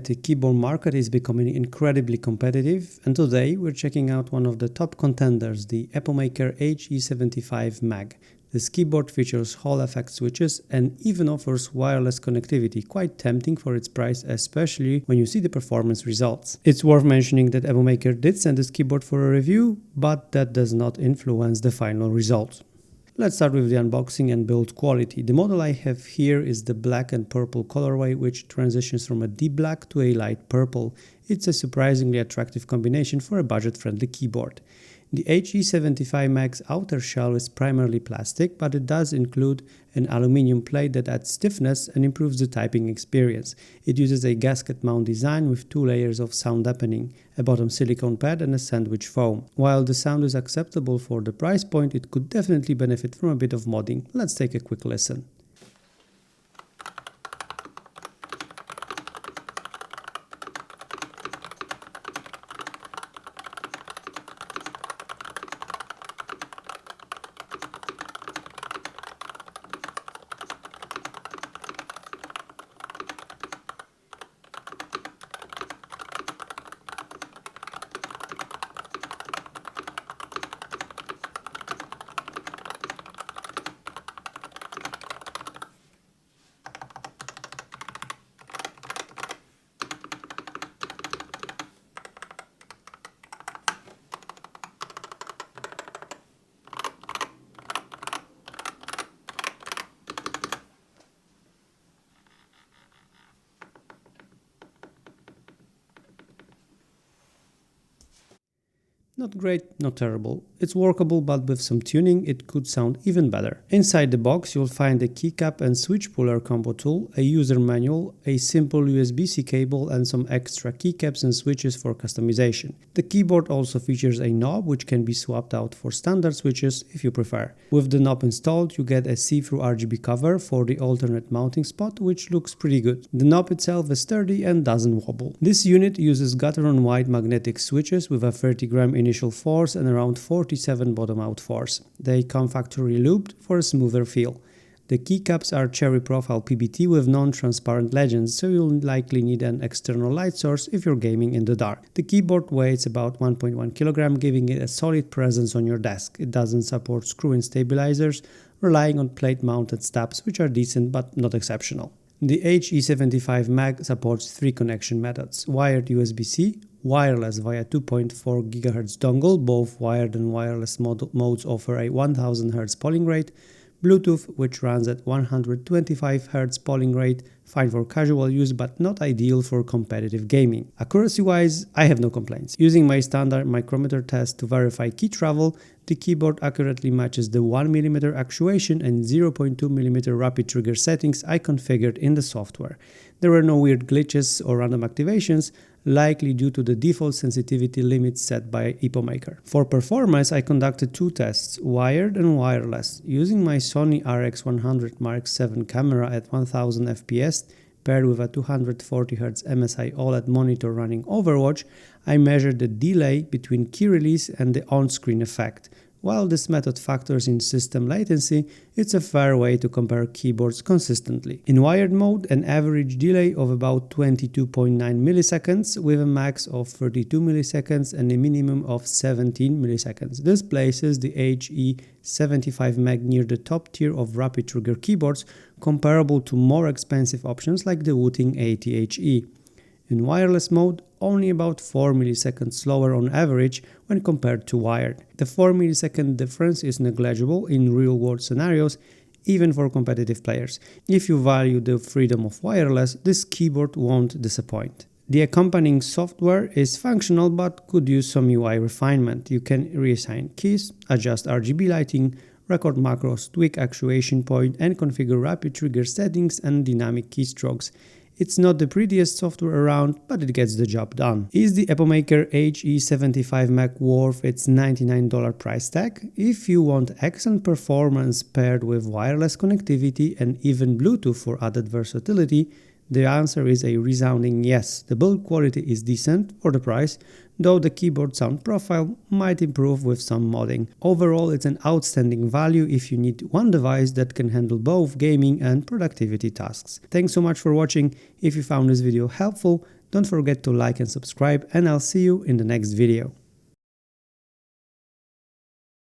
The keyboard market is becoming incredibly competitive, and today we're checking out one of the top contenders, the Epomaker HE75 Mag. This keyboard features Hall effect switches and even offers wireless connectivity, quite tempting for its price, especially when you see the performance results. It's worth mentioning that Epomaker did send this keyboard for a review, but that does not influence the final result. Let's start with the unboxing and build quality. The model I have here is the black and purple colorway, which transitions from a deep black to a light purple. It's a surprisingly attractive combination for a budget-friendly keyboard. The HE75 Mag's outer shell is primarily plastic, but it does include an aluminum plate that adds stiffness and improves the typing experience. It uses a gasket mount design with 2 layers of sound deadening, a bottom silicone pad and a sandwich foam. While the sound is acceptable for the price point, it could definitely benefit from a bit of modding. Let's take a quick listen. Not great, not terrible. It's workable, but with some tuning it could sound even better. Inside the box you'll find a keycap and switch puller combo tool, a user manual, a simple USB-C cable and some extra keycaps and switches for customization. The keyboard also features a knob which can be swapped out for standard switches if you prefer. With the knob installed you get a see-through RGB cover for the alternate mounting spot, which looks pretty good. The knob itself is sturdy and doesn't wobble. This unit uses Gateron-wide magnetic switches with a 30-gram initial force and around 47 bottom-out force. They come factory looped for a smoother feel. The keycaps are cherry profile PBT with non-transparent legends, so you'll likely need an external light source if you're gaming in the dark. The keyboard weighs about 1.1 kg, giving it a solid presence on your desk. It doesn't support screw-in stabilizers, relying on plate-mounted stabs, which are decent but not exceptional. The HE75 Mag supports 3 connection methods: wired USB-C, wireless via 2.4 GHz dongle, both wired and wireless modes offer a 1000 Hz polling rate, Bluetooth, which runs at 125 Hz polling rate, fine for casual use but not ideal for competitive gaming. Accuracy-wise, I have no complaints. Using my standard micrometer test to verify key travel, the keyboard accurately matches the 1mm actuation and 0.2mm rapid trigger settings I configured in the software. There were no weird glitches or random activations, likely due to the default sensitivity limits set by Epomaker. For performance, I conducted 2 tests, wired and wireless. Using my Sony RX100 Mark VII camera at 1000 fps, paired with a 240Hz MSI OLED monitor running Overwatch, I measured the delay between key release and the on-screen effect. While this method factors in system latency, it's a fair way to compare keyboards consistently. In wired mode, an average delay of about 22.9 milliseconds with a max of 32 milliseconds and a minimum of 17 milliseconds. This places the HE75 Mag near the top tier of rapid trigger keyboards, comparable to more expensive options like the Wooting AT-HE. In wireless mode, only about 4 milliseconds slower on average when compared to wired. The 4 millisecond difference is negligible in real-world scenarios, even for competitive players. If you value the freedom of wireless, this keyboard won't disappoint. The accompanying software is functional but could use some UI refinement. You can reassign keys, adjust RGB lighting, record macros, tweak actuation point, and configure rapid trigger settings and dynamic keystrokes. It's not the prettiest software around, but it gets the job done. Is the Epomaker HE75 Mag worth its $99 price tag? If you want excellent performance paired with wireless connectivity and even Bluetooth for added versatility, the answer is a resounding yes. The build quality is decent for the price, though the keyboard sound profile might improve with some modding. Overall, it's an outstanding value if you need one device that can handle both gaming and productivity tasks. Thanks so much for watching. If you found this video helpful, Don't forget to like and subscribe, and I'll see you in the next video.